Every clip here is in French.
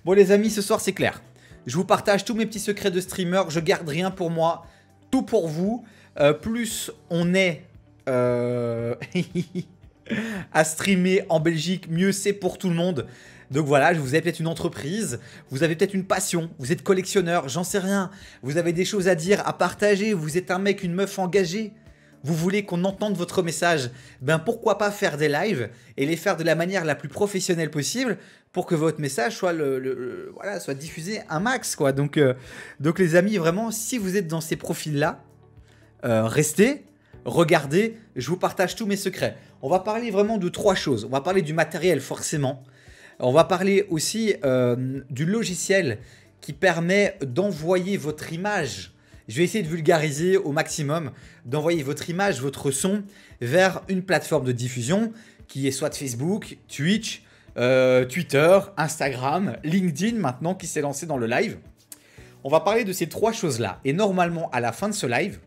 Bon les amis, ce soir c'est clair. Je vous partage tous mes petits secrets de streamer. Je garde rien pour moi, tout pour vous. Plus on est à streamer en Belgique, mieux c'est pour tout le monde. Donc voilà, vous avez peut-être une entreprise, vous avez peut-être une passion, vous êtes collectionneur, j'en sais rien. Vous avez des choses à dire, à partager, vous êtes un mec, une meuf engagée. Vous voulez qu'on entende votre message, ben pourquoi pas faire des lives et les faire de la manière la plus professionnelle possible pour que votre message soit, voilà, soit diffusé un max, quoi. Donc les amis, vraiment, si vous êtes dans ces profils-là, restez, regardez, je vous partage tous mes secrets. On va parler vraiment de 3 choses. On va parler du matériel, forcément. On va parler aussi du logiciel qui permet d'envoyer votre image. Je vais essayer de vulgariser au maximum, d'envoyer votre image, votre son vers une plateforme de diffusion qui est soit Facebook, Twitch, Twitter, Instagram, LinkedIn maintenant qui s'est lancé dans le live. On va parler de ces 3 choses-là. Et normalement, à la fin de ce live,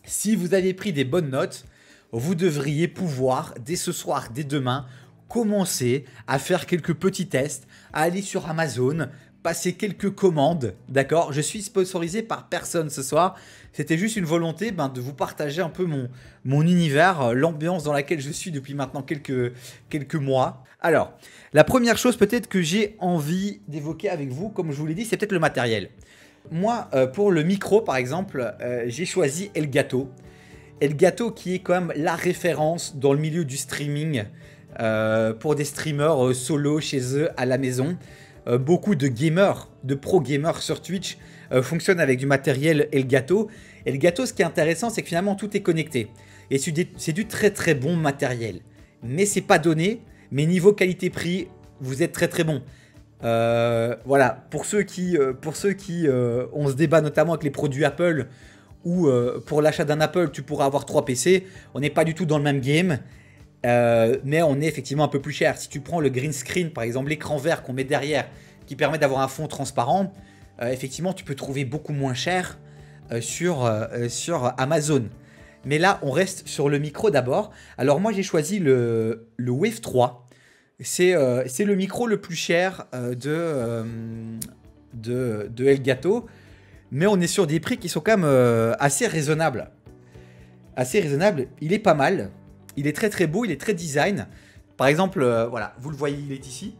si vous avez pris des bonnes notes, vous devriez pouvoir, dès ce soir, dès demain, commencer à faire quelques petits tests, à aller sur Amazon, passer quelques commandes, d'accord? Je suis sponsorisé par personne ce soir. C'était juste une volonté de vous partager un peu mon univers, l'ambiance dans laquelle je suis depuis maintenant quelques mois. Alors, la première chose peut-être que j'ai envie d'évoquer avec vous, comme je vous l'ai dit, c'est peut-être le matériel. Moi, pour le micro, par exemple, j'ai choisi Elgato. Elgato qui est quand même la référence dans le milieu du streaming pour des streamers solo chez eux à la maison. Beaucoup de gamers, de pro gamers sur Twitch fonctionnent avec du matériel Elgato. Elgato, ce qui est intéressant, c'est que finalement tout est connecté. Et c'est du très très bon matériel. Mais c'est pas donné. Mais niveau qualité-prix, vous êtes très très bon. Voilà, pour ceux qui ont ce débat notamment avec les produits Apple, où pour l'achat d'un Apple, tu pourras avoir 3 PC. On n'est pas du tout dans le même game. Mais on est effectivement un peu plus cher. Si tu prends le green screen, par exemple l'écran vert qu'on met derrière, qui permet d'avoir un fond transparent, effectivement tu peux trouver beaucoup moins cher sur Amazon. Mais là on reste sur le micro d'abord. Alors moi j'ai choisi le Wave 3. C'est le micro le plus cher de Elgato. Mais on est sur des prix qui sont quand même assez raisonnables. Assez raisonnables, il est pas mal. Il est très très beau, il est très design. Par exemple, voilà, vous le voyez, il est ici.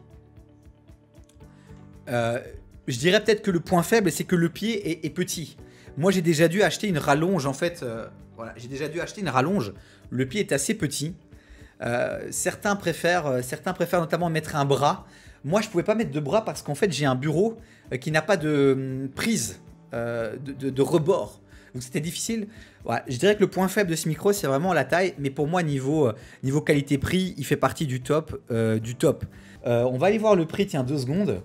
Je dirais peut-être que le point faible, c'est que le pied est petit. Moi, j'ai déjà dû acheter une rallonge, en fait. Voilà, j'ai déjà dû acheter une rallonge. Le pied est assez petit. Certains préfèrent notamment mettre un bras. Moi, je ne pouvais pas mettre de bras parce qu'en fait, j'ai un bureau qui n'a pas de prise, de rebord. Donc c'était difficile. Ouais, je dirais que le point faible de ce micro, c'est vraiment la taille. Mais pour moi, niveau qualité-prix, il fait partie du top. On va aller voir le prix, tiens, 2 secondes.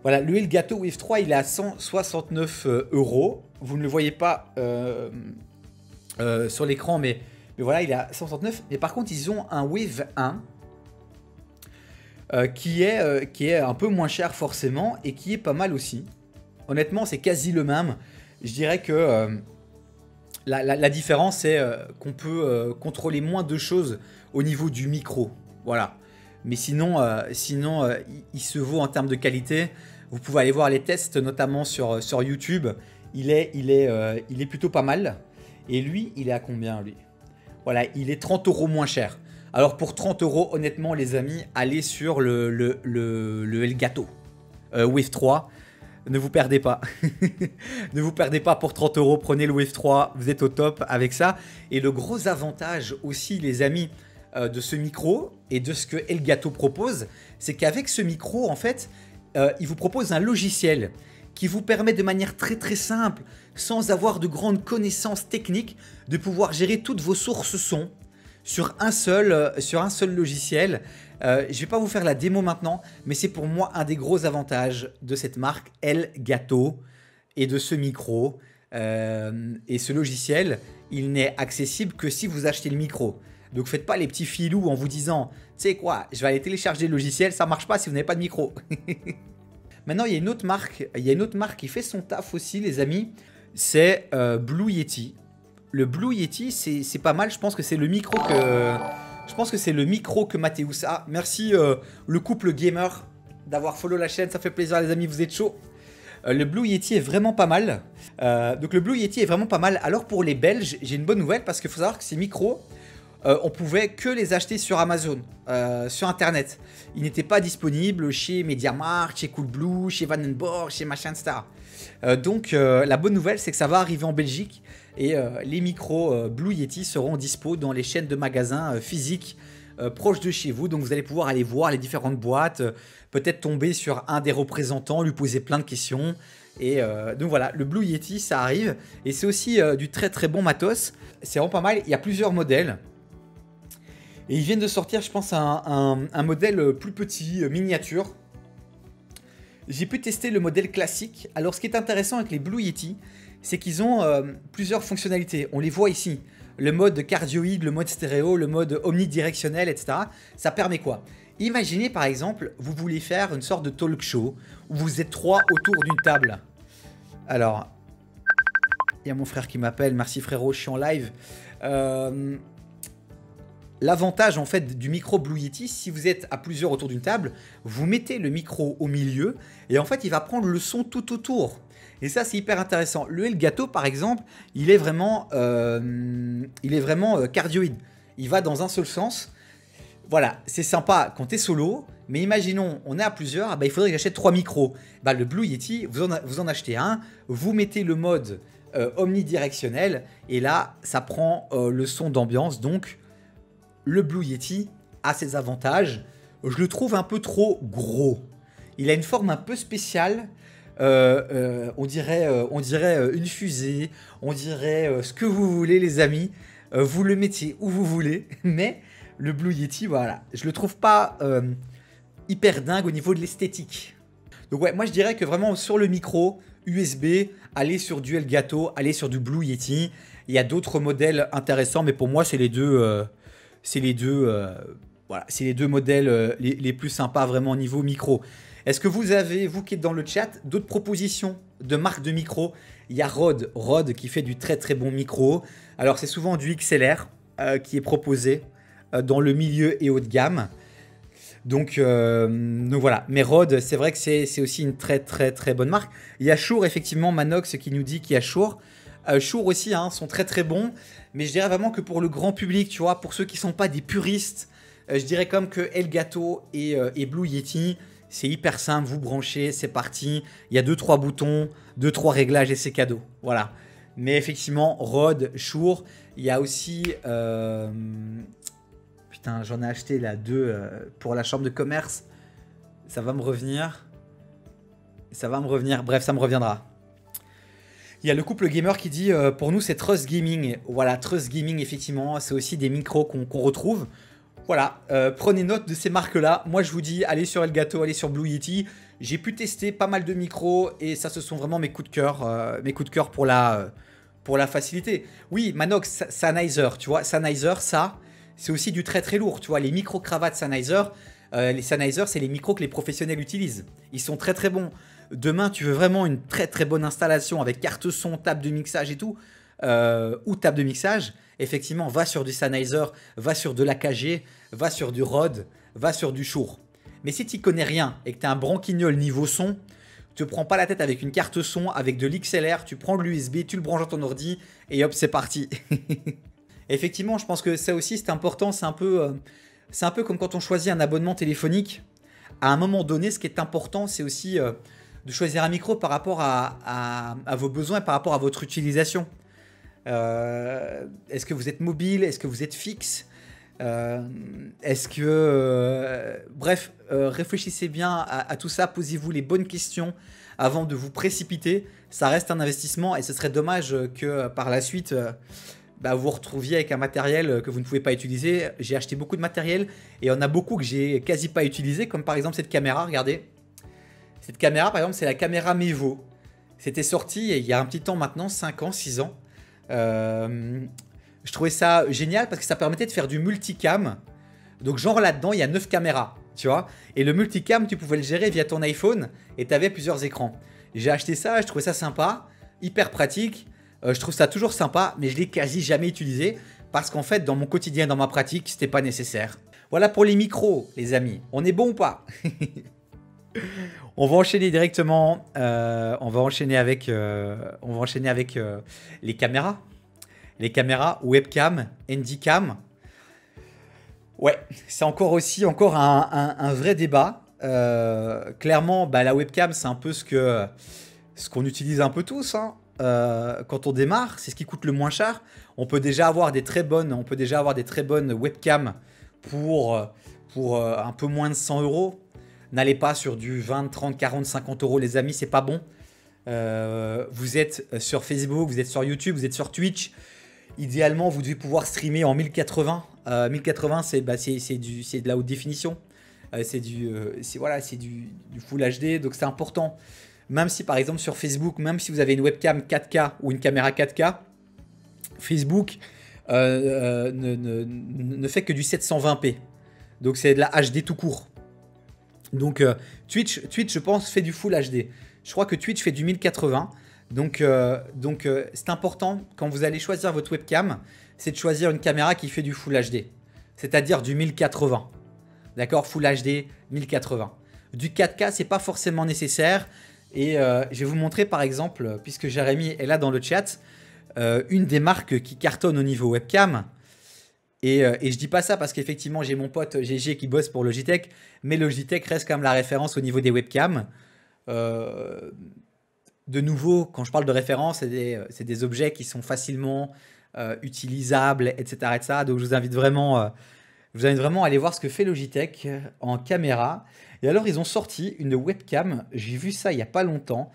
Voilà, le Elgato Wave 3, il est à 169 €. Vous ne le voyez pas sur l'écran, mais voilà, il est à 169. Mais par contre, ils ont un Wave 1 qui est un peu moins cher forcément et qui est pas mal aussi. Honnêtement, c'est quasi le même. Je dirais que la différence, c'est qu'on peut contrôler moins de choses au niveau du micro. Voilà. Mais sinon, il se vaut en termes de qualité. Vous pouvez aller voir les tests, notamment sur YouTube. Il est plutôt pas mal. Et lui, il est à combien, lui? Voilà, il est 30 € moins cher. Alors, pour 30 €, honnêtement, les amis, allez sur le Elgato Wave 3. Ne vous perdez pas. Ne vous perdez pas pour 30 €. Prenez le Wave 3. Vous êtes au top avec ça. Et le gros avantage aussi, les amis, de ce micro et de ce que Elgato propose, c'est qu'avec ce micro, en fait, il vous propose un logiciel qui vous permet de manière très très simple, sans avoir de grandes connaissances techniques, de pouvoir gérer toutes vos sources son sur un seul logiciel. Je ne vais pas vous faire la démo maintenant, mais c'est pour moi un des gros avantages de cette marque Elgato et de ce micro. Et ce logiciel, il n'est accessible que si vous achetez le micro. Donc faites pas les petits filous en vous disant « Tu sais quoi, je vais aller télécharger le logiciel, ça marche pas si vous n'avez pas de micro. » Maintenant, il y a une autre marque qui fait son taf aussi, les amis. C'est Blue Yeti. Le Blue Yeti, c'est pas mal. Je pense que c'est le micro que Mathéus a. Merci le couple gamer d'avoir follow la chaîne, ça fait plaisir les amis, vous êtes chauds. Le Blue Yeti est vraiment pas mal. Donc le Blue Yeti est vraiment pas mal. Alors pour les Belges, j'ai une bonne nouvelle parce qu'il faut savoir que ces micros, on pouvait que les acheter sur Amazon, sur internet. Ils n'étaient pas disponibles chez MediaMarkt, chez Coolblue, chez Vandenborg, chez machin star. Donc la bonne nouvelle c'est que ça va arriver en Belgique et les micros Blue Yeti seront dispo dans les chaînes de magasins physiques proches de chez vous. Donc vous allez pouvoir aller voir les différentes boîtes, peut-être tomber sur un des représentants, lui poser plein de questions. Et donc voilà, le Blue Yeti ça arrive et c'est aussi du très très bon matos. C'est vraiment pas mal, il y a plusieurs modèles. Et ils viennent de sortir, je pense, un modèle plus petit, miniature. J'ai pu tester le modèle classique. Alors, ce qui est intéressant avec les Blue Yeti, c'est qu'ils ont plusieurs fonctionnalités. On les voit ici. Le mode cardioïde, le mode stéréo, le mode omnidirectionnel, etc. Ça permet quoi? Imaginez, par exemple, vous voulez faire une sorte de talk show où vous êtes 3 autour d'une table. Alors, il y a mon frère qui m'appelle. Merci frérot, je suis en live. L'avantage en fait du micro Blue Yeti, si vous êtes à plusieurs autour d'une table, vous mettez le micro au milieu et en fait il va prendre le son tout autour. Et ça c'est hyper intéressant. Le Elgato par exemple, il est vraiment cardioïde. Il va dans un seul sens. Voilà, c'est sympa quand tu es solo, mais imaginons on est à plusieurs, bah, il faudrait que j'achète 3 micros. Bah, le Blue Yeti, vous en achetez un, vous mettez le mode omnidirectionnel et là ça prend le son d'ambiance. Donc le Blue Yeti a ses avantages. Je le trouve un peu trop gros. Il a une forme un peu spéciale. On dirait une fusée. On dirait ce que vous voulez, les amis. Vous le mettiez où vous voulez. Mais le Blue Yeti, voilà. Je le trouve pas hyper dingue au niveau de l'esthétique. Donc ouais, moi je dirais que vraiment sur le micro USB, allez sur du Elgato, allez sur du Blue Yeti. Il y a d'autres modèles intéressants, mais pour moi c'est les deux... voilà, c'est les deux modèles les plus sympas vraiment au niveau micro. Est-ce que vous avez, vous qui êtes dans le chat, d'autres propositions de marques de micro? Il y a Rode qui fait du très très bon micro. Alors c'est souvent du XLR qui est proposé dans le milieu et haut de gamme. Donc voilà, mais Rode, c'est vrai que c'est aussi une très très très bonne marque. Il y a Shure effectivement, Manox qui nous dit qu'il y a Shure. Shure aussi sont très très bons. Mais je dirais vraiment que pour le grand public, tu vois, pour ceux qui ne sont pas des puristes, je dirais comme que Elgato et Blue Yeti, c'est hyper simple, vous branchez, c'est parti. Il y a 2-3 boutons, 2-3 réglages et c'est cadeau. Voilà. Mais effectivement, Rode, Shure, il y a aussi... Putain, j'en ai acheté là 2 pour la chambre de commerce. Ça va me revenir. Bref, ça me reviendra. Il y a le couple gamer qui dit pour nous c'est Trust Gaming. Voilà, Trust Gaming effectivement, c'est aussi des micros qu'on retrouve. Voilà, prenez note de ces marques-là. Moi je vous dis, allez sur Elgato, allez sur Blue Yeti. J'ai pu tester pas mal de micros et ça ce sont vraiment mes coups de cœur pour la facilité. Oui, Manox, Sennheiser, tu vois, Sennheiser, ça, c'est aussi du très très lourd. Tu vois, les micro-cravates Sennheiser, les Sennheiser, c'est les micros que les professionnels utilisent. Ils sont très très bons. Demain, tu veux vraiment une très très bonne installation avec carte son, table de mixage et tout, ou table de mixage, effectivement, va sur du Sennheiser, va sur de l'AKG, va sur du Rode, va sur du Shure. Mais si tu n'y connais rien et que tu es un branquignol niveau son, tu ne prends pas la tête avec une carte son, avec de l'XLR, tu prends de l'USB, tu le branches dans ton ordi et hop, c'est parti. Effectivement, je pense que ça aussi c'est important, c'est un peu comme quand on choisit un abonnement téléphonique. À un moment donné, ce qui est important, c'est aussi... de choisir un micro par rapport à vos besoins et par rapport à votre utilisation. Est-ce que vous êtes mobile? Est-ce que vous êtes fixe? Est-ce que... bref, réfléchissez bien à tout ça, posez-vous les bonnes questions avant de vous précipiter. Ça reste un investissement et ce serait dommage que par la suite... vous vous retrouviez avec un matériel que vous ne pouvez pas utiliser. J'ai acheté beaucoup de matériel et il y en a beaucoup que j'ai quasi pas utilisé, comme par exemple cette caméra, regardez. Cette caméra, par exemple, c'est la caméra Mevo. C'était sorti il y a un petit temps maintenant, 5 ans, 6 ans. Je trouvais ça génial parce que ça permettait de faire du multicam. Donc genre là-dedans, il y a 9 caméras, tu vois. Et le multicam, tu pouvais le gérer via ton iPhone et tu avais plusieurs écrans. J'ai acheté ça, je trouvais ça sympa, hyper pratique. Je trouve ça toujours sympa, mais je l'ai quasi jamais utilisé parce qu'en fait, dans mon quotidien, dans ma pratique, c'était pas nécessaire. Voilà pour les micros, les amis. On est bon ou pas? On va enchaîner directement. On va enchaîner avec, les caméras. Les caméras webcam, handycam. Ouais, c'est encore un vrai débat. Clairement, bah, la webcam, c'est un peu ce qu'on utilise un peu tous, hein. Quand on démarre, c'est ce qui coûte le moins cher. On peut déjà avoir des très bonnes webcams pour un peu moins de 100 euros. N'allez pas sur du 20, 30, 40, 50 euros, les amis, c'est pas bon. Vous êtes sur Facebook, vous êtes sur YouTube, vous êtes sur Twitch. Idéalement, vous devez pouvoir streamer en 1080. 1080, c'est de la haute définition. C'est du Full HD, donc c'est important. Même si par exemple sur Facebook, même si vous avez une webcam 4K ou une caméra 4K, Facebook ne fait que du 720p. Donc c'est de la HD tout court. Donc Twitch, je pense, fait du Full HD. Je crois que Twitch fait du 1080. Donc c'est important, quand vous allez choisir votre webcam, c'est de choisir une caméra qui fait du Full HD. C'est-à-dire du 1080. D'accord, Full HD, 1080. Du 4K, c'est pas forcément nécessaire. Et je vais vous montrer par exemple, puisque Jérémy est là dans le chat, une des marques qui cartonne au niveau webcam. Et je dis pas ça parce qu'effectivement j'ai mon pote GG qui bosse pour Logitech, mais Logitech reste quand même la référence au niveau des webcams. De nouveau, quand je parle de référence, c'est des objets qui sont facilement utilisables, etc., etc. Donc je vous invite vraiment à aller voir ce que fait Logitech en caméra. Et alors ils ont sorti une webcam, j'ai vu ça il n'y a pas longtemps.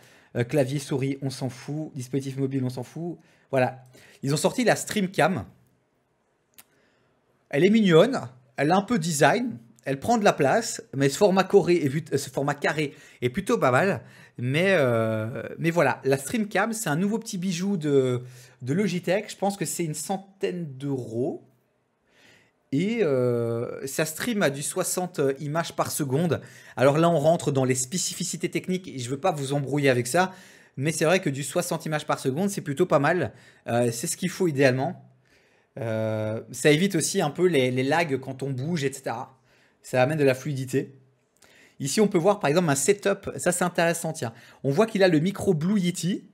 Clavier, souris, on s'en fout. Dispositif mobile, on s'en fout. Voilà. Ils ont sorti la Streamcam. Elle est mignonne, elle a un peu design, elle prend de la place, mais ce format carré est plutôt pas mal. Mais voilà, la Streamcam, c'est un nouveau petit bijou de Logitech. Je pense que c'est une centaine d'euros. Et ça stream à du 60 images par seconde. Alors là, on rentre dans les spécificités techniques et je ne veux pas vous embrouiller avec ça. Mais c'est vrai que du 60 images par seconde, c'est plutôt pas mal. C'est ce qu'il faut idéalement. Ça évite aussi un peu les lags quand on bouge, etc. Ça amène de la fluidité. Ici, on peut voir par exemple un setup. Ça, c'est intéressant. Tiens, on voit qu'il a le micro Blue Yeti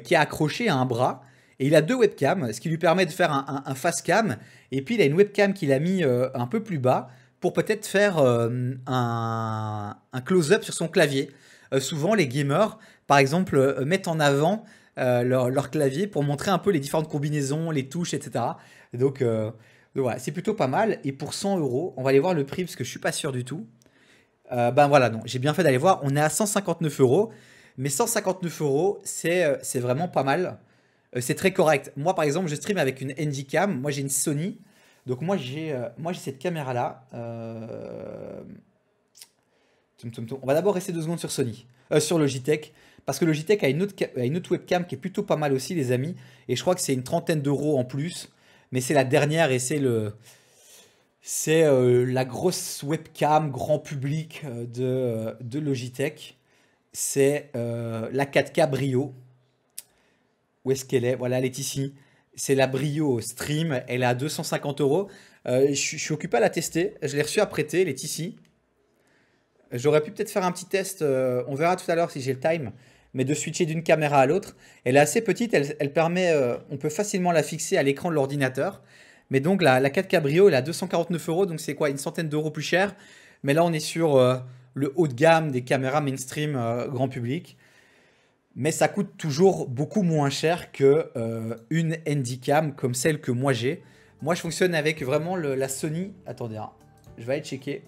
qui est accroché à un bras. Et il a deux webcams, ce qui lui permet de faire un face cam. Et puis, il a une webcam qu'il a mis un peu plus bas pour peut-être faire un close-up sur son clavier. Souvent, les gamers, par exemple, mettent en avant leur clavier pour montrer un peu les différentes combinaisons, les touches, etc. Donc voilà, c'est plutôt pas mal. Et pour 100 euros, on va aller voir le prix parce que je suis pas sûr du tout. Ben voilà, non, j'ai bien fait d'aller voir. On est à 159 euros. Mais 159 euros, c'est vraiment pas mal. C'est très correct. Moi, par exemple, je stream avec une handycam. Moi, j'ai une Sony. Donc, moi, j'ai cette caméra-là. On va d'abord rester 2 secondes sur sur Logitech. Parce que Logitech a une autre webcam qui est plutôt pas mal aussi, les amis. Et je crois que c'est une trentaine d'euros en plus. Mais c'est la dernière et c'est la grosse webcam grand public de Logitech. C'est la 4K Brio. Où est-ce qu'elle est? Voilà, elle est ici. C'est la Brio Stream. Elle est à 250 euros. Je suis occupé à la tester. Je l'ai reçue à prêter. Elle est ici. J'aurais pu peut-être faire un petit test. On verra tout à l'heure si j'ai le time. Mais de switcher d'une caméra à l'autre. Elle est assez petite. Elle permet. On peut facilement la fixer à l'écran de l'ordinateur. Mais donc la 4K Brio, elle est à 249 euros. Donc c'est quoi? Une centaine d'euros plus cher. Mais là, on est sur le haut de gamme des caméras mainstream grand public. Mais ça coûte toujours beaucoup moins cher que une handycam comme celle que moi j'ai. Moi, je fonctionne avec vraiment la Sony. Attendez, hein, je vais aller checker.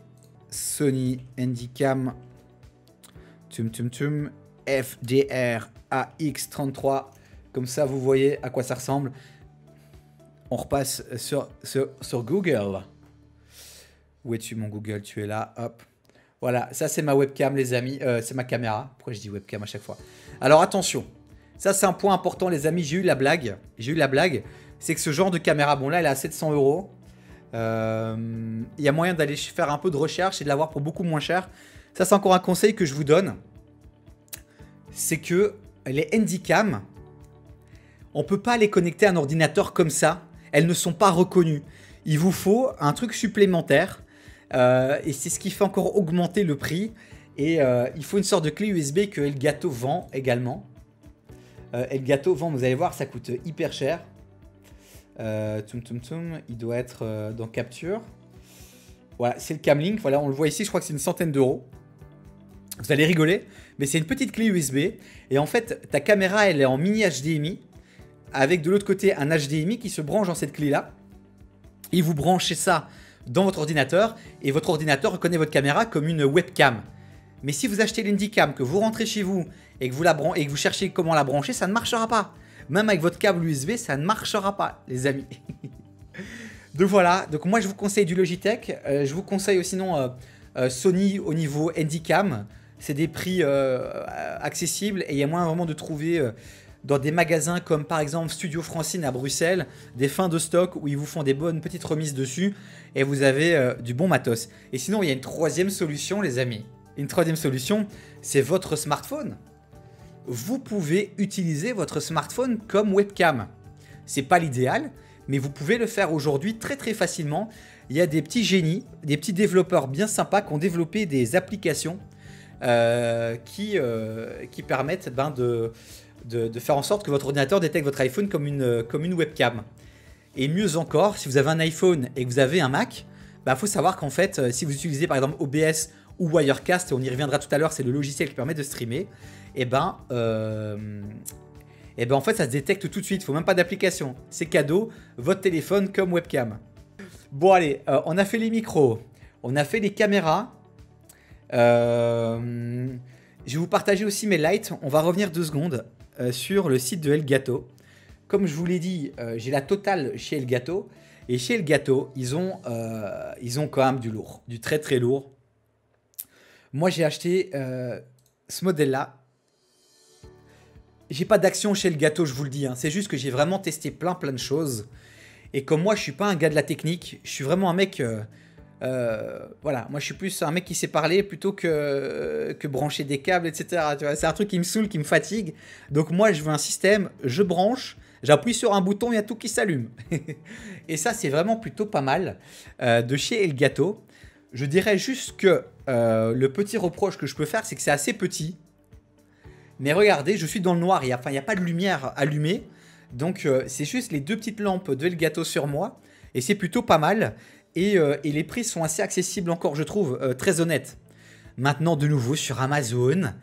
Sony handycam FDR AX33. Comme ça, vous voyez à quoi ça ressemble. On repasse sur Google. Où es-tu, mon Google? Tu es là. Hop. Voilà, ça c'est ma webcam, les amis. C'est ma caméra. Pourquoi je dis webcam à chaque fois? Alors attention, ça c'est un point important, les amis. J'ai eu la blague. C'est que ce genre de caméra, bon là elle est à 700 euros. Il y a moyen d'aller faire un peu de recherche et de l'avoir pour beaucoup moins cher. Ça c'est encore un conseil que je vous donne. C'est que les handycams, on peut pas les connecter à un ordinateur comme ça. Elles ne sont pas reconnues. Il vous faut un truc supplémentaire. Et c'est ce qui fait encore augmenter le prix. Et il faut une sorte de clé USB que Elgato vend également. Elgato vend, vous allez voir, ça coûte hyper cher. Il doit être dans Capture. Voilà, c'est le Camlink. Voilà, on le voit ici, je crois que c'est une centaine d'euros. Vous allez rigoler, mais c'est une petite clé USB. Et en fait, ta caméra, elle est en mini HDMI. Avec de l'autre côté un HDMI qui se branche dans cette clé-là. Et vous branchez ça dans votre ordinateur. Et votre ordinateur reconnaît votre caméra comme une webcam. Mais si vous achetez l'Indycam, que vous rentrez chez vous et que vous cherchez comment la brancher, ça ne marchera pas. Même avec votre câble USB, ça ne marchera pas, les amis. Donc voilà, donc moi je vous conseille du Logitech. Je vous conseille sinon Sony au niveau Handycam. C'est des prix accessibles et il y a moyen vraiment de trouver dans des magasins comme par exemple Studio Francine à Bruxelles, des fins de stock où ils vous font des bonnes petites remises dessus et vous avez du bon matos. Et sinon, il y a une troisième solution, les amis. Une troisième solution, c'est votre smartphone. Vous pouvez utiliser votre smartphone comme webcam. C'est pas l'idéal, mais vous pouvez le faire aujourd'hui très très facilement. Il y a des petits génies, des petits développeurs bien sympas qui ont développé des applications qui permettent de faire en sorte que votre ordinateur détecte votre iPhone comme une webcam. Et mieux encore, si vous avez un iPhone et que vous avez un Mac, faut savoir qu'en fait, si vous utilisez par exemple OBS ou Wirecast, et on y reviendra tout à l'heure, c'est le logiciel qui permet de streamer, en fait ça se détecte tout de suite, il ne faut même pas d'application. C'est cadeau, votre téléphone comme webcam. Bon allez, on a fait les micros, on a fait les caméras. Je vais vous partager aussi mes lights. On va revenir 2 secondes sur le site de Elgato. Comme je vous l'ai dit, j'ai la totale chez Elgato. Et chez Elgato, ils ont quand même du lourd, du très très lourd. Moi, j'ai acheté ce modèle-là. J'ai pas d'action chez Elgato, je vous le dis. Hein. C'est juste que j'ai vraiment testé plein de choses. Et comme moi, je suis pas un gars de la technique, je suis vraiment un mec... voilà, moi je suis plus un mec qui sait parler plutôt que brancher des câbles, etc. C'est un truc qui me saoule, qui me fatigue. Donc moi je veux un système, je branche, j'appuie sur un bouton, il y a tout qui s'allume. Et ça c'est vraiment plutôt pas mal de chez Elgato. Je dirais juste que le petit reproche que je peux faire, c'est que c'est assez petit. Mais regardez, je suis dans le noir, il n'y a pas de lumière allumée. Donc c'est juste les 2 petites lampes de Elgato sur moi. Et c'est plutôt pas mal. Et les prix sont assez accessibles encore, je trouve, très honnêtes. Maintenant, de nouveau, sur Amazon,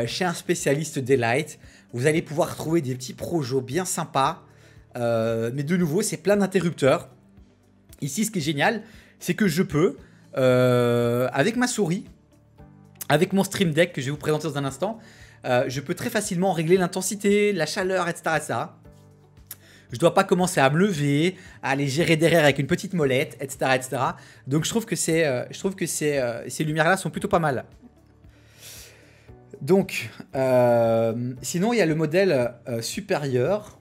chez un spécialiste des lights, vous allez pouvoir trouver des petits projets bien sympas. Mais de nouveau, c'est plein d'interrupteurs. Ici, ce qui est génial, c'est que je peux, avec ma souris, avec mon Stream Deck que je vais vous présenter dans un instant, je peux très facilement régler l'intensité, la chaleur, etc., etc. Je ne dois pas commencer à me lever, à aller gérer derrière avec une petite molette, etc. etc. Donc je trouve que ces lumières-là sont plutôt pas mal. Donc, sinon il y a le modèle supérieur.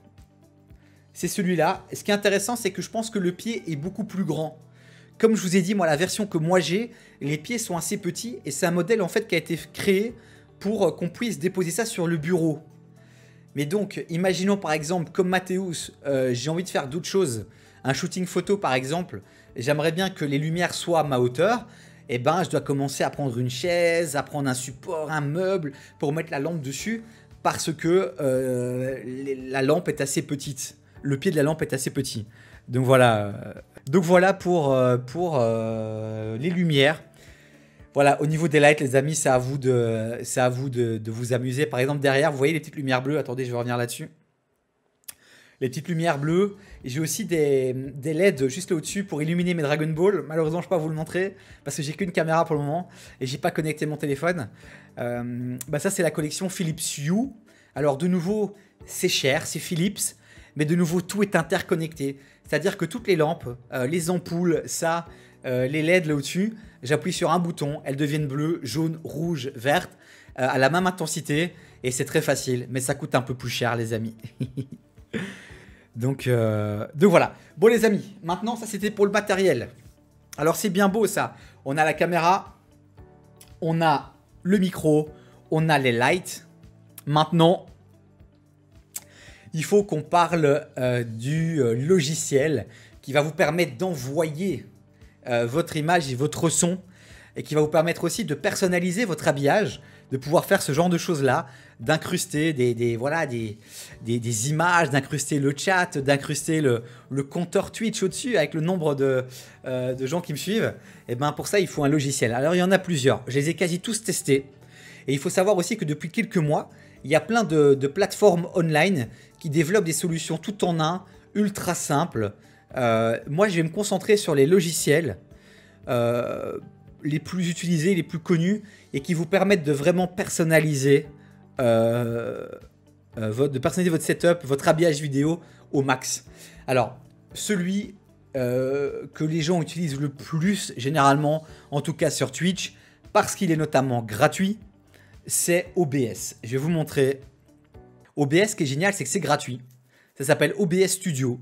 C'est celui-là. Ce qui est intéressant, c'est que je pense que le pied est beaucoup plus grand. Comme je vous ai dit, moi, la version que moi j'ai, les pieds sont assez petits. Et c'est un modèle en fait qui a été créé pour qu'on puisse déposer ça sur le bureau. Mais donc, imaginons par exemple, comme Mathéus, j'ai envie de faire d'autres choses. Un shooting photo par exemple, j'aimerais bien que les lumières soient à ma hauteur. Et je dois commencer à prendre une chaise, à prendre un support, un meuble pour mettre la lampe dessus. Parce que la lampe est assez petite. Le pied de la lampe est assez petit. Donc voilà, pour les lumières. Voilà, au niveau des lights, les amis, c'est à vous de vous amuser. Par exemple, derrière, vous voyez les petites lumières bleues. Attendez, je vais revenir là-dessus. Les petites lumières bleues. J'ai aussi des LED juste là au-dessus pour illuminer mes Dragon Ball. Malheureusement, je ne peux pas vous le montrer parce que j'ai qu'une caméra pour le moment et j'ai pas connecté mon téléphone. Ça, c'est la collection Philips Hue. Alors, de nouveau, c'est cher, c'est Philips. Mais de nouveau, tout est interconnecté. C'est-à-dire que toutes les lampes, les ampoules, les LED là au-dessus, j'appuie sur un bouton, elles deviennent bleues, jaunes, rouges, vertes, à la même intensité. Et c'est très facile, mais ça coûte un peu plus cher, les amis. Donc voilà. Bon, les amis, maintenant, ça c'était pour le matériel. Alors, c'est bien beau ça. On a la caméra, on a le micro, on a les lights. Maintenant, il faut qu'on parle du logiciel qui va vous permettre d'envoyer votre image et votre son et qui va vous permettre aussi de personnaliser votre habillage, de pouvoir faire ce genre de choses-là, d'incruster voilà, des images, d'incruster le chat, d'incruster le compteur Twitch au-dessus avec le nombre de gens qui me suivent. Et ben pour ça, il faut un logiciel. Alors, il y en a plusieurs. Je les ai quasi tous testés. Et il faut savoir aussi que depuis quelques mois, il y a plein de plateformes online qui développent des solutions tout en un, ultra simples. Moi, je vais me concentrer sur les logiciels les plus utilisés, les plus connus et qui vous permettent de vraiment personnaliser, votre setup, votre habillage vidéo au max. Alors, celui que les gens utilisent le plus, généralement, en tout cas sur Twitch, parce qu'il est notamment gratuit, c'est OBS. Je vais vous montrer. OBS, ce qui est génial, c'est que c'est gratuit. Ça s'appelle OBS Studio.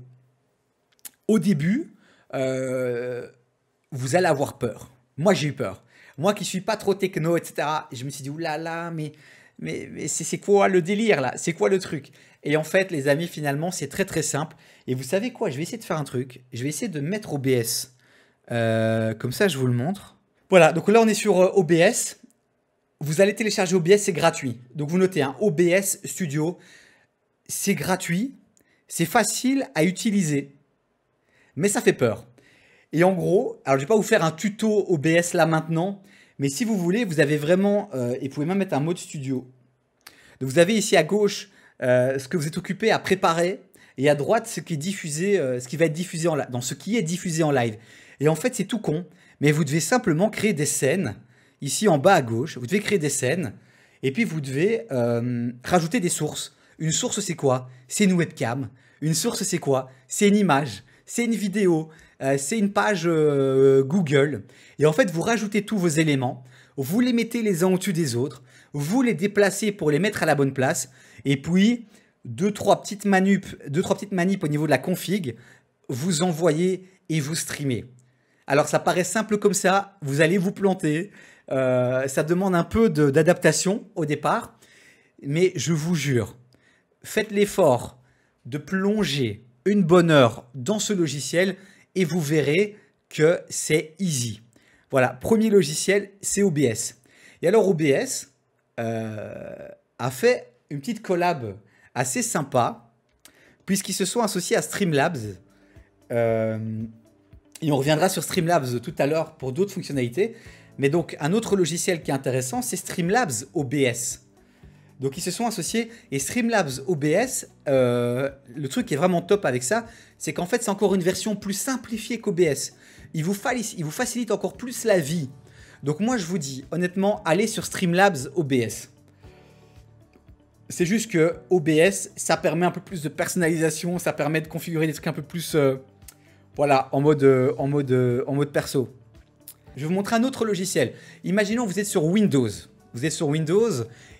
Au début, vous allez avoir peur. Moi, j'ai eu peur. Moi qui suis pas trop techno, etc., je me suis dit, oulala, mais c'est quoi le délire là? C'est quoi le truc? Et en fait, les amis, finalement, c'est très très simple. Et vous savez quoi? Je vais essayer de faire un truc. Je vais essayer de mettre OBS. Comme ça, je vous le montre. Voilà, donc là, on est sur OBS. Vous allez télécharger OBS, c'est gratuit. Donc vous notez un OBS Studio. C'est gratuit. C'est facile à utiliser. Mais ça fait peur. Et en gros, alors je ne vais pas vous faire un tuto OBS là maintenant, mais si vous voulez, vous avez vraiment, et vous pouvez même mettre un mode studio. Donc vous avez ici à gauche ce que vous êtes occupé à préparer, et à droite ce qui est diffusé, ce qui va être diffusé en live, dans ce qui est diffusé en live. Et en fait, c'est tout con, mais vous devez simplement créer des scènes. Ici en bas à gauche, vous devez créer des scènes, et puis vous devez rajouter des sources. Une source, c'est quoi? C'est une webcam. Une source, c'est quoi? C'est une image. C'est une vidéo. C'est une page Google. Et en fait, vous rajoutez tous vos éléments. Vous les mettez les uns au-dessus des autres. Vous les déplacez pour les mettre à la bonne place. Et puis, deux, trois petites manips au niveau de la config. Vous envoyez et vous streamez. Alors, ça paraît simple comme ça. Vous allez vous planter. Ça demande un peu d'adaptation au départ. Mais je vous jure, faites l'effort de plonger une bonne heure dans ce logiciel et vous verrez que c'est easy. Voilà, premier logiciel, c'est OBS. Et alors OBS a fait une petite collab assez sympa puisqu'ils se sont associés à Streamlabs. Et on reviendra sur Streamlabs tout à l'heure pour d'autres fonctionnalités. Mais donc un autre logiciel qui est intéressant, c'est Streamlabs OBS. Donc ils se sont associés et Streamlabs OBS, le truc qui est vraiment top avec ça, c'est qu'en fait c'est encore une version plus simplifiée qu'OBS. Il vous facilite encore plus la vie. Donc moi je vous dis honnêtement, allez sur Streamlabs OBS. C'est juste que OBS, ça permet un peu plus de personnalisation, ça permet de configurer des trucs un peu plus, voilà, en mode perso. Je vais vous montrer un autre logiciel. Imaginons que vous êtes sur Windows. Vous êtes sur Windows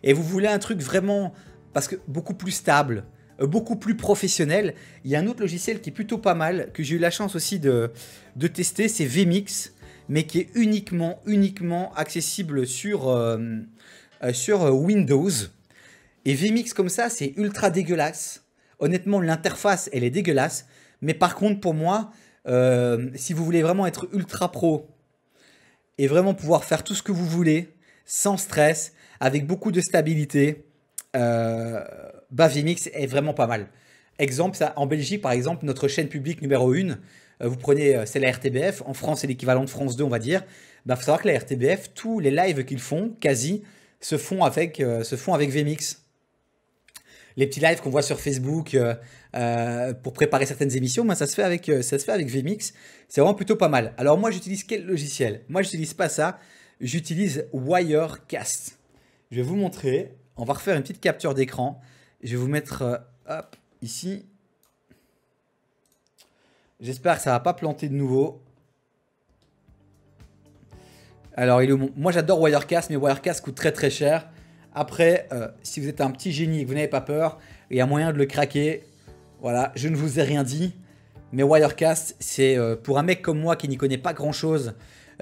et vous voulez un truc vraiment, parce que beaucoup plus stable, beaucoup plus professionnel. Il y a un autre logiciel qui est plutôt pas mal, que j'ai eu la chance aussi de tester, c'est vMix, mais qui est uniquement accessible sur Windows. Et vMix comme ça, c'est ultra dégueulasse. Honnêtement, l'interface, elle est dégueulasse. Mais par contre, pour moi, si vous voulez vraiment être ultra pro et vraiment pouvoir faire tout ce que vous voulez, sans stress, avec beaucoup de stabilité, vMix est vraiment pas mal. Exemple, ça, en Belgique, par exemple, notre chaîne publique numéro 1, vous prenez, c'est la RTBF. En France, c'est l'équivalent de France 2, on va dire. Il faut savoir que la RTBF, tous les lives qu'ils font, quasi, se font avec vMix. Les petits lives qu'on voit sur Facebook pour préparer certaines émissions, ça se fait avec vMix. C'est vraiment plutôt pas mal. Alors moi, j'utilise quel logiciel? Moi, j'utilise pas ça. J'utilise Wirecast. Je vais vous montrer. On va refaire une petite capture d'écran. Je vais vous mettre hop, ici. J'espère que ça ne va pas planter de nouveau. Alors, moi j'adore Wirecast, mais Wirecast coûte très très cher. Après, si vous êtes un petit génie et que vous n'avez pas peur, il y a moyen de le craquer. Voilà, je ne vous ai rien dit. Mais Wirecast, c'est pour un mec comme moi qui n'y connaît pas grand chose,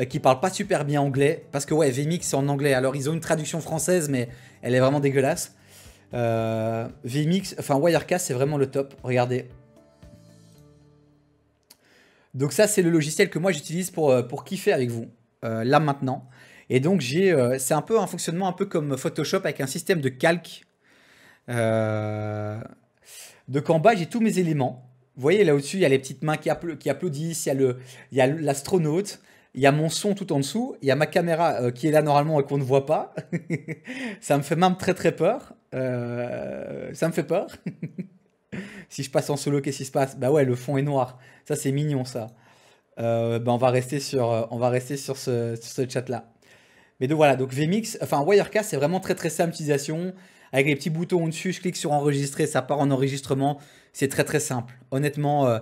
qui parle pas super bien anglais, parce que ouais, vMix c'est en anglais. Alors ils ont une traduction française, mais elle est vraiment dégueulasse. Wirecast c'est vraiment le top. Regardez. Donc ça c'est le logiciel que moi j'utilise pour kiffer avec vous, là maintenant. Et donc c'est un peu un fonctionnement un peu comme Photoshop avec un système de calque. Euh, donc en bas, j'ai tous mes éléments. Vous voyez là au-dessus, il y a les petites mains qui applaudissent, il y a l'astronaute, il y a mon son tout en dessous, il y a ma caméra qui est là normalement et qu'on ne voit pas. Ça me fait même très très peur. Ça me fait peur. Si je passe en solo, qu'est-ce qui se passe? Bah ouais, le fond est noir. Ça, c'est mignon, ça. Bah on va rester sur ce chat-là. Mais donc voilà, donc VMix, enfin Wirecast, c'est vraiment très très simple d'utilisation. Avec les petits boutons au-dessus, je clique sur enregistrer, ça part en enregistrement. C'est très très simple. Honnêtement,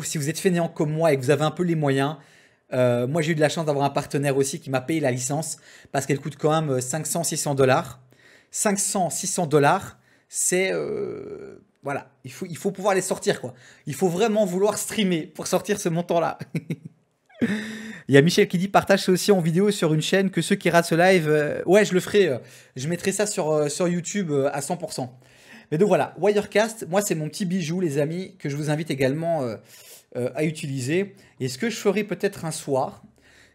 si vous êtes fainéant comme moi et que vous avez un peu les moyens, moi j'ai eu de la chance d'avoir un partenaire aussi qui m'a payé la licence parce qu'elle coûte quand même 500-600 $. 500-600 $, c'est voilà, il faut pouvoir les sortir quoi. Il faut vraiment vouloir streamer pour sortir ce montant-là. Il y a Michel qui dit partage ça aussi en vidéo sur une chaîne que ceux qui ratent ce live. Ouais, je le ferai. Je mettrai ça sur YouTube à 100%. Mais donc voilà, Wirecast, moi c'est mon petit bijou les amis que je vous invite également à utiliser. Et ce que je ferai peut-être un soir,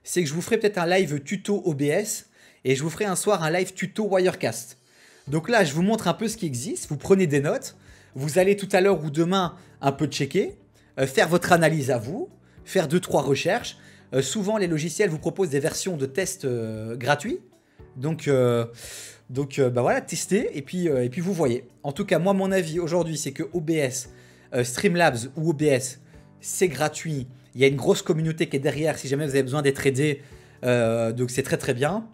c'est que je vous ferai peut-être un live tuto OBS et je vous ferai un soir un live tuto Wirecast. Donc là, je vous montre un peu ce qui existe. Vous prenez des notes. Vous allez tout à l'heure ou demain un peu checker, faire votre analyse à vous, faire 2-3 recherches. Souvent, les logiciels vous proposent des versions de tests gratuits. Donc bah voilà, testez et puis vous voyez. En tout cas, moi, mon avis aujourd'hui, c'est que OBS, Streamlabs ou OBS, c'est gratuit. Il y a une grosse communauté qui est derrière si jamais vous avez besoin d'être aidé. Donc c'est très très bien.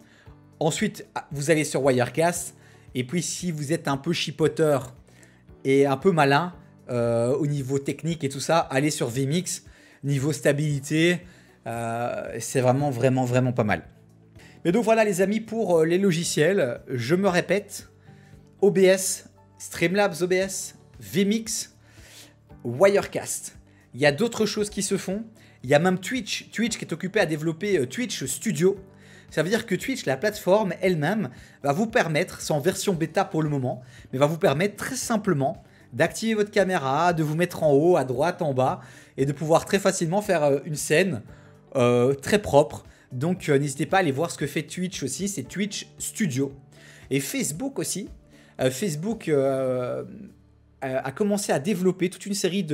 Ensuite, vous allez sur Wirecast. Et puis si vous êtes un peu chipoteur et un peu malin au niveau technique et tout ça, allez sur VMix. Niveau stabilité, c'est vraiment pas mal. Mais donc voilà les amis pour les logiciels. Je me répète, OBS, Streamlabs OBS, VMix, Wirecast. Il y a d'autres choses qui se font. Il y a même Twitch qui est occupé à développer Twitch Studio. Ça veut dire que Twitch, la plateforme elle-même, va vous permettre, c'est en version bêta pour le moment, mais va vous permettre très simplement d'activer votre caméra, de vous mettre en haut, à droite, en bas, et de pouvoir très facilement faire une scène très propre. Donc n'hésitez pas à aller voir ce que fait Twitch aussi, c'est Twitch Studio. Et Facebook aussi. Facebook a commencé à développer toute une série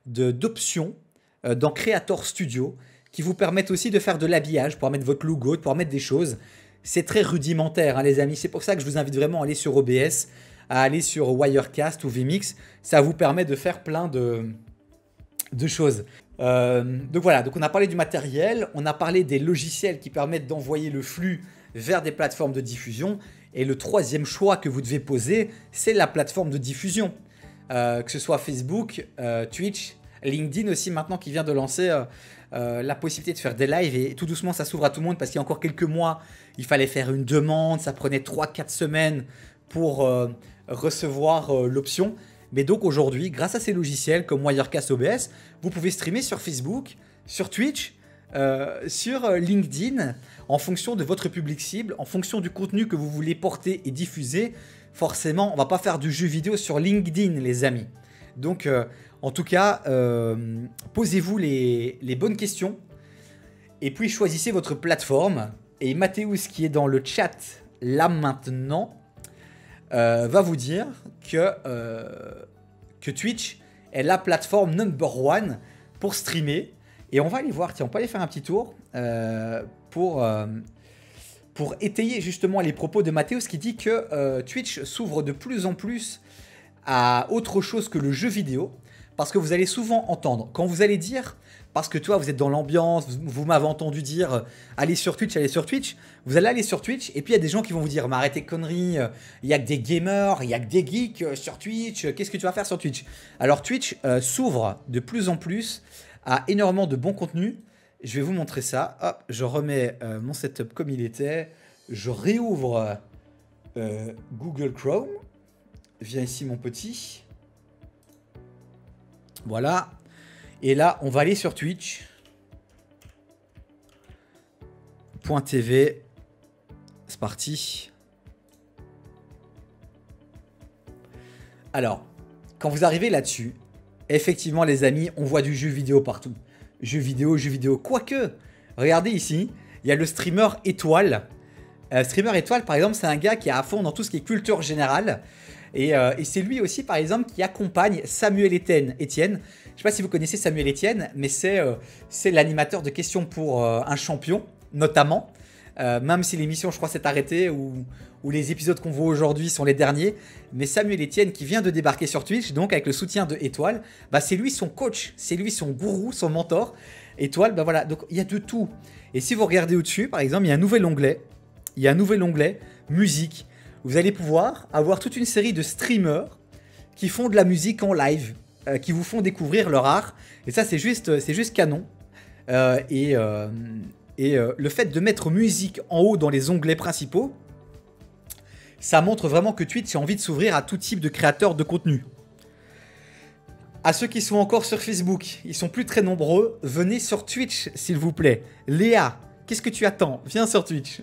d'options dans Creator Studio qui vous permettent aussi de faire de l'habillage, pour mettre votre logo, pour mettre des choses. C'est très rudimentaire, hein, les amis. C'est pour ça que je vous invite vraiment à aller sur OBS, à aller sur Wirecast ou VMix. Ça vous permet de faire plein de choses. Donc voilà, donc on a parlé du matériel, on a parlé des logiciels qui permettent d'envoyer le flux vers des plateformes de diffusion. Et le troisième choix que vous devez poser, c'est la plateforme de diffusion. Que ce soit Facebook, Twitch, LinkedIn aussi maintenant qui vient de lancer la possibilité de faire des lives et tout doucement ça s'ouvre à tout le monde parce qu'il y a encore quelques mois il fallait faire une demande, ça prenait 3-4 semaines pour recevoir l'option. Mais donc aujourd'hui, grâce à ces logiciels comme Wirecast OBS, vous pouvez streamer sur Facebook, sur Twitch, sur LinkedIn, en fonction de votre public cible, en fonction du contenu que vous voulez porter et diffuser. Forcément, on va pas faire du jeu vidéo sur LinkedIn, les amis. Donc, en tout cas, posez-vous les bonnes questions et puis choisissez votre plateforme. Et Mathéus, qui est dans le chat là maintenant, va vous dire que Twitch est la plateforme number one pour streamer. Et on va aller voir, tiens, on peut aller faire un petit tour pour étayer justement les propos de Mathéus qui dit que Twitch s'ouvre de plus en plus à autre chose que le jeu vidéo. Parce que vous allez souvent entendre, quand vous allez dire, parce que toi vous êtes dans l'ambiance, vous m'avez entendu dire allez sur Twitch, vous allez aller sur Twitch et puis il y a des gens qui vont vous dire mais arrêtez conneries, il y a que des gamers, il y a que des geeks sur Twitch, qu'est-ce que tu vas faire sur Twitch? Alors Twitch s'ouvre de plus en plus à énormément de bons contenus. Je vais vous montrer ça. Hop, je remets mon setup comme il était, je réouvre Google Chrome, viens ici mon petit. Voilà. Et là, on va aller sur Twitch. .tv. C'est parti. Alors, quand vous arrivez là-dessus, effectivement, les amis, on voit du jeu vidéo partout. Jeux vidéo. Quoique, regardez ici, il y a le streamer étoile Streamer étoile, par exemple, c'est un gars qui est à fond dans tout ce qui est culture générale. Et c'est lui aussi, par exemple, qui accompagne Samuel Etienne. Je sais pas si vous connaissez Samuel Etienne, mais c'est l'animateur de questions pour un champion, notamment. Même si l'émission, je crois, s'est arrêtée ou les épisodes qu'on voit aujourd'hui sont les derniers. Mais Samuel Etienne, qui vient de débarquer sur Twitch, donc avec le soutien de Étoile, bah, c'est lui son coach, c'est lui son gourou, son mentor. Étoile, bah voilà, donc il y a de tout. Et si vous regardez au-dessus, par exemple, il y a un nouvel onglet. Il y a un nouvel onglet, musique. Vous allez pouvoir avoir toute une série de streamers qui font de la musique en live, qui vous font découvrir leur art. Et ça, c'est juste canon. Le fait de mettre musique en haut dans les onglets principaux, ça montre vraiment que Twitch a envie de s'ouvrir à tout type de créateurs de contenu. À ceux qui sont encore sur Facebook, ils sont plus très nombreux, venez sur Twitch s'il vous plaît. Léa, qu'est-ce que tu attends? Viens sur Twitch.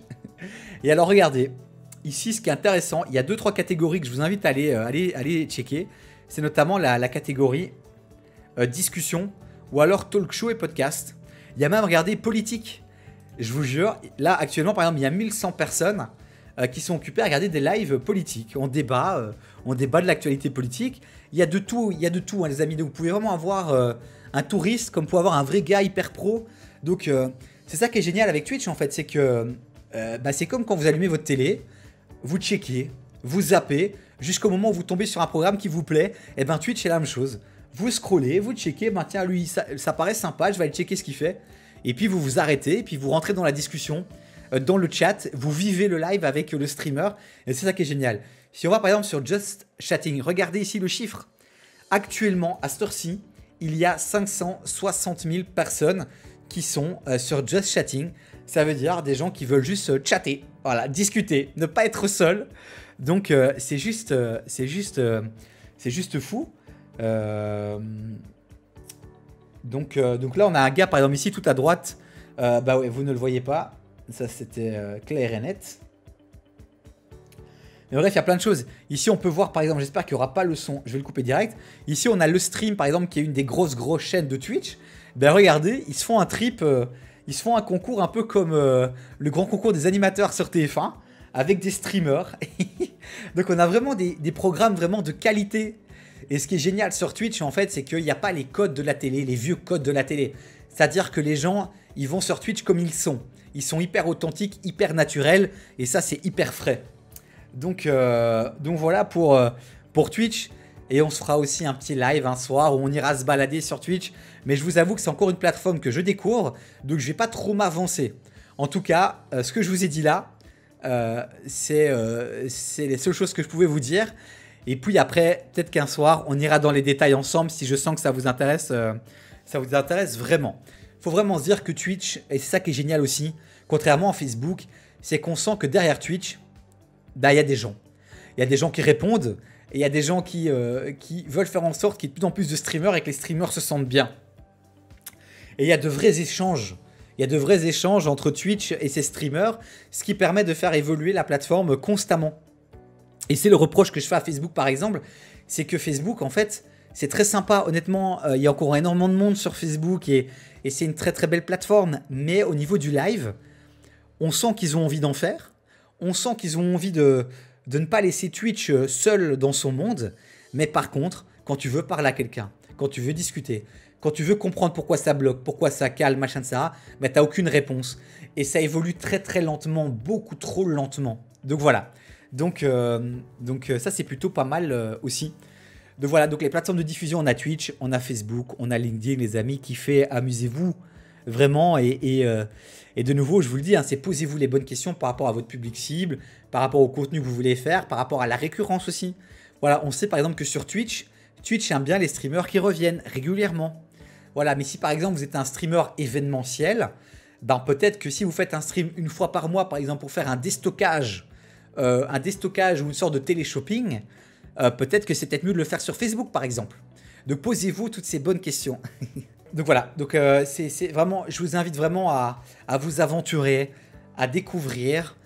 Et alors regardez, ici ce qui est intéressant, il y a 2-3 catégories que je vous invite à aller checker. C'est notamment la catégorie discussion ou alors talk show et podcast. Il y a même, regardez, politique. Je vous jure, là actuellement par exemple il y a 1100 personnes qui sont occupées à regarder des lives politiques. On débat de l'actualité politique. Il y a de tout, hein, les amis. Donc vous pouvez vraiment avoir un touriste comme vous pouvez avoir un vrai gars hyper pro. Donc c'est ça qui est génial avec Twitch en fait, c'est que c'est comme quand vous allumez votre télé, vous checkez, vous zappez, jusqu'au moment où vous tombez sur un programme qui vous plaît. Et ben Twitch c'est la même chose. Vous scrollez, vous checkez, ben tiens lui ça paraît sympa, je vais aller checker ce qu'il fait. Et puis vous vous arrêtez, et puis vous rentrez dans la discussion, dans le chat, vous vivez le live avec le streamer, et c'est ça qui est génial. Si on va par exemple sur Just Chatting, regardez ici le chiffre. Actuellement, à cette heure-ci, il y a 560 000 personnes qui sont sur Just Chatting. Ça veut dire des gens qui veulent juste chatter, voilà, discuter, ne pas être seul. Donc c'est juste fou. Donc là, on a un gars, par exemple, ici, tout à droite. Bah ouais, vous ne le voyez pas. Ça, c'était clair et net. Mais bref, il y a plein de choses. Ici, on peut voir, par exemple, j'espère qu'il n'y aura pas le son. Je vais le couper direct. Ici, on a le stream, par exemple, qui est une des grosses chaînes de Twitch. Ben regardez, ils se font un trip. Ils se font un concours un peu comme le grand concours des animateurs sur TF1, avec des streamers. Donc, on a vraiment des programmes vraiment de qualité. Et ce qui est génial sur Twitch, en fait, c'est qu'il n'y a pas les codes de la télé, les vieux codes de la télé. C'est-à-dire que les gens, ils vont sur Twitch comme ils sont. Ils sont hyper authentiques, hyper naturels, et ça, c'est hyper frais. Donc voilà pour Twitch. Et on se fera aussi un petit live un soir où on ira se balader sur Twitch. Mais je vous avoue que c'est encore une plateforme que je découvre, donc je vais pas trop m'avancer. En tout cas, ce que je vous ai dit là, c'est les seules choses que je pouvais vous dire. Et puis après, peut-être qu'un soir, on ira dans les détails ensemble si je sens que ça vous intéresse vraiment. Il faut vraiment se dire que Twitch, et c'est ça qui est génial aussi, contrairement à Facebook, c'est qu'on sent que derrière Twitch, bah, il y a des gens. Il y a des gens qui répondent, et il y a des gens qui veulent faire en sorte qu'il y ait de plus en plus de streamers et que les streamers se sentent bien. Et il y a de vrais échanges. Il y a de vrais échanges entre Twitch et ses streamers, ce qui permet de faire évoluer la plateforme constamment. Et c'est le reproche que je fais à Facebook par exemple, c'est que Facebook en fait, c'est très sympa honnêtement, il y a encore énormément de monde sur Facebook et c'est une très très belle plateforme, mais au niveau du live, on sent qu'ils ont envie d'en faire, on sent qu'ils ont envie de ne pas laisser Twitch seul dans son monde, mais par contre, quand tu veux parler à quelqu'un, quand tu veux discuter, quand tu veux comprendre pourquoi ça bloque, pourquoi ça cale, machin de ça, mais t'as aucune réponse. Et ça évolue très très lentement, beaucoup trop lentement. Donc voilà. Donc ça c'est plutôt pas mal aussi. Donc voilà, donc les plateformes de diffusion, on a Twitch, on a Facebook, on a LinkedIn, les amis, kiffez, amusez-vous vraiment. Et de nouveau, je vous le dis, hein, c'est posez-vous les bonnes questions par rapport à votre public cible, par rapport au contenu que vous voulez faire, par rapport à la récurrence aussi. Voilà, on sait par exemple que sur Twitch aime bien les streamers qui reviennent régulièrement. Voilà, mais si par exemple vous êtes un streamer événementiel, ben peut-être que si vous faites un stream une fois par mois, par exemple pour faire un déstockage ou une sorte de télé-shopping, peut-être que c'est peut-être mieux de le faire sur Facebook par exemple. Donc posez-vous toutes ces bonnes questions. Donc voilà, donc c'est vraiment, je vous invite vraiment à vous aventurer, à découvrir,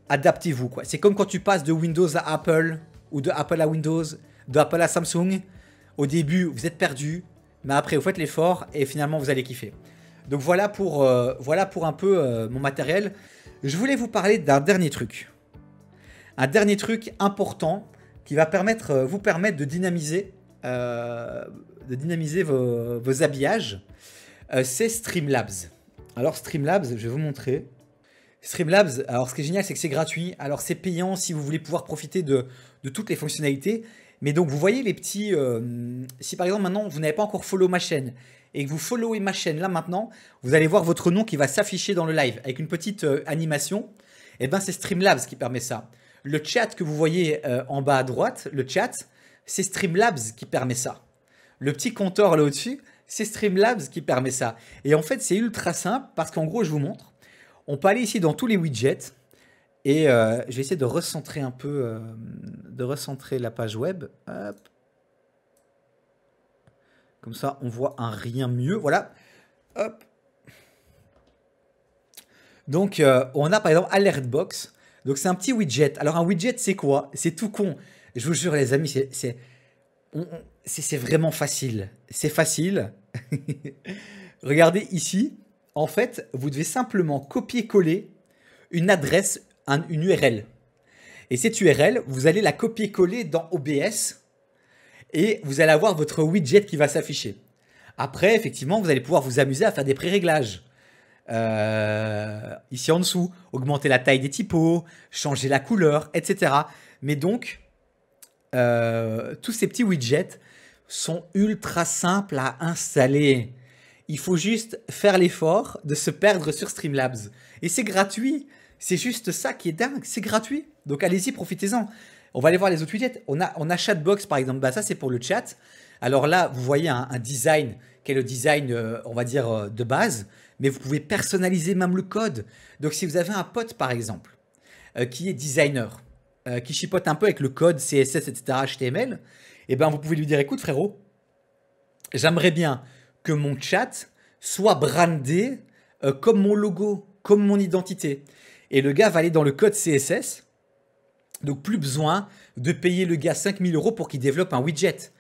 adaptez-vous quoi. C'est comme quand tu passes de Windows à Apple ou de Apple à Windows, de Apple à Samsung. Au début, vous êtes perdu, mais après vous faites l'effort et finalement vous allez kiffer. Donc voilà pour un peu mon matériel. Je voulais vous parler d'un dernier truc. Un dernier truc important qui va vous permettre de dynamiser vos habillages. C'est Streamlabs. Alors Streamlabs, je vais vous montrer. Streamlabs, alors ce qui est génial, c'est que c'est gratuit. Alors c'est payant si vous voulez pouvoir profiter de toutes les fonctionnalités. Mais donc vous voyez les petits... si par exemple maintenant vous n'avez pas encore follow ma chaîne et que vous followez ma chaîne là maintenant, vous allez voir votre nom qui va s'afficher dans le live avec une petite animation. Et ben c'est Streamlabs qui permet ça. Le chat que vous voyez en bas à droite, le chat, c'est Streamlabs qui permet ça. Le petit compteur là au-dessus, c'est Streamlabs qui permet ça. Et en fait, c'est ultra simple parce qu'en gros, je vous montre. On peut aller ici dans tous les widgets et je vais essayer de recentrer un peu, de recentrer la page web. Hop. Comme ça, on voit un rien mieux. Voilà. Hop. Donc, on a par exemple Alertbox. Donc, c'est un petit widget. Alors, un widget, c'est quoi? C'est tout con. Je vous jure, les amis, c'est vraiment facile. C'est facile. Regardez ici. En fait, vous devez simplement copier-coller une adresse, une URL. Et cette URL, vous allez la copier-coller dans OBS et vous allez avoir votre widget qui va s'afficher. Après, effectivement, vous allez pouvoir vous amuser à faire des pré-réglages. Ici en dessous, augmenter la taille des typos, changer la couleur, etc. Mais donc, tous ces petits widgets sont ultra simples à installer. Il faut juste faire l'effort de se perdre sur Streamlabs. Et c'est gratuit. C'est juste ça qui est dingue. C'est gratuit. Donc allez-y, profitez-en. On va aller voir les autres widgets. On a Chatbox par exemple. Bah, ça, c'est pour le chat. Alors là, vous voyez un design qui est le design, on va dire, de base. Mais vous pouvez personnaliser même le code. Donc si vous avez un pote par exemple, qui est designer, qui chipote un peu avec le code CSS, etc., HTML, et ben vous pouvez lui dire, écoute frérot, j'aimerais bien que mon chat soit brandé comme mon logo, comme mon identité. Et le gars va aller dans le code CSS. Donc, plus besoin de payer le gars 5000 € pour qu'il développe un widget.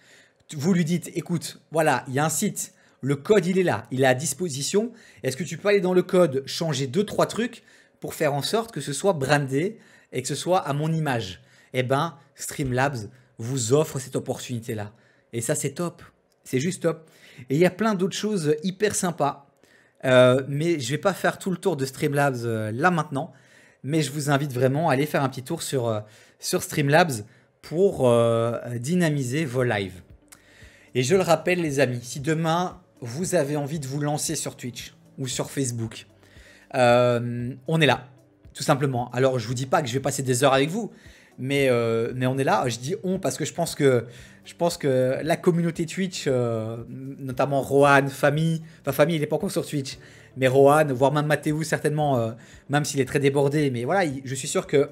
Vous lui dites, écoute, voilà, il y a un site, le code, il est là, il est à disposition. Est-ce que tu peux aller dans le code, changer 2-3 trucs pour faire en sorte que ce soit brandé et que ce soit à mon image? Eh ben, Streamlabs vous offre cette opportunité-là. Et ça, c'est top. C'est juste top. Et il y a plein d'autres choses hyper sympas. Mais je ne vais pas faire tout le tour de Streamlabs là maintenant. Mais je vous invite vraiment à aller faire un petit tour sur Streamlabs pour dynamiser vos lives. Et je le rappelle les amis, si demain vous avez envie de vous lancer sur Twitch ou sur Facebook, on est là, tout simplement. Alors je ne vous dis pas que je vais passer des heures avec vous. Mais on est là, je dis on parce que je pense que la communauté Twitch, notamment Rohan, Famille, enfin Famille il n'est pas encore sur Twitch, mais Rohan, voire même Mathéo certainement, même s'il est très débordé, mais voilà, je suis sûr que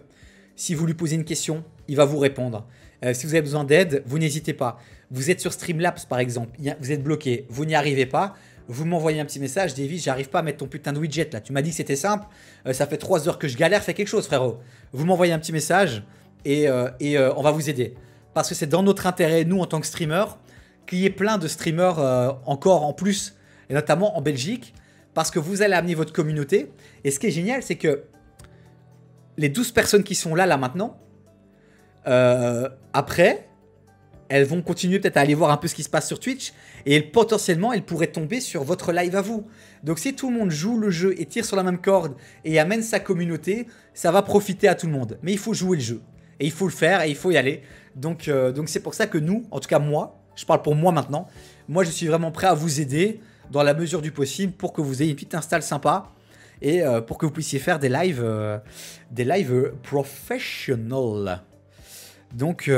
si vous lui posez une question, il va vous répondre. Si vous avez besoin d'aide, vous n'hésitez pas. Vous êtes sur Streamlabs par exemple, vous êtes bloqué, vous n'y arrivez pas, vous m'envoyez un petit message, Davy, j'arrive pas à mettre ton putain de widget là, tu m'as dit que c'était simple, ça fait 3 heures que je galère, fais quelque chose frérot. Vous m'envoyez un petit message. Et on va vous aider. Parce que c'est dans notre intérêt, nous, en tant que streamers, qu'il y ait plein de streamers encore en plus, et notamment en Belgique, parce que vous allez amener votre communauté. Et ce qui est génial, c'est que les 12 personnes qui sont là maintenant, après, elles vont continuer peut-être à aller voir un peu ce qui se passe sur Twitch, et potentiellement, elles pourraient tomber sur votre live à vous. Donc si tout le monde joue le jeu et tire sur la même corde, et amène sa communauté, ça va profiter à tout le monde. Mais il faut jouer le jeu. Et il faut le faire et il faut y aller. Donc c'est pour ça que nous, en tout cas moi, je parle pour moi maintenant, moi je suis vraiment prêt à vous aider dans la mesure du possible pour que vous ayez une petite install sympa et pour que vous puissiez faire des lives professionnels. Donc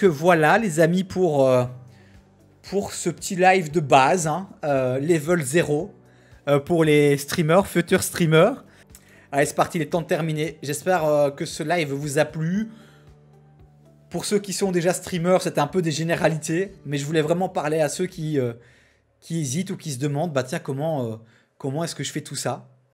voilà les amis pour ce petit live de base, hein, level 0 pour les streamers, futurs streamers. Allez, c'est parti, il est temps de terminer. J'espère que ce live vous a plu. Pour ceux qui sont déjà streamers, c'était un peu des généralités. Mais je voulais vraiment parler à ceux qui hésitent ou qui se demandent, bah tiens, comment est-ce que je fais tout ça?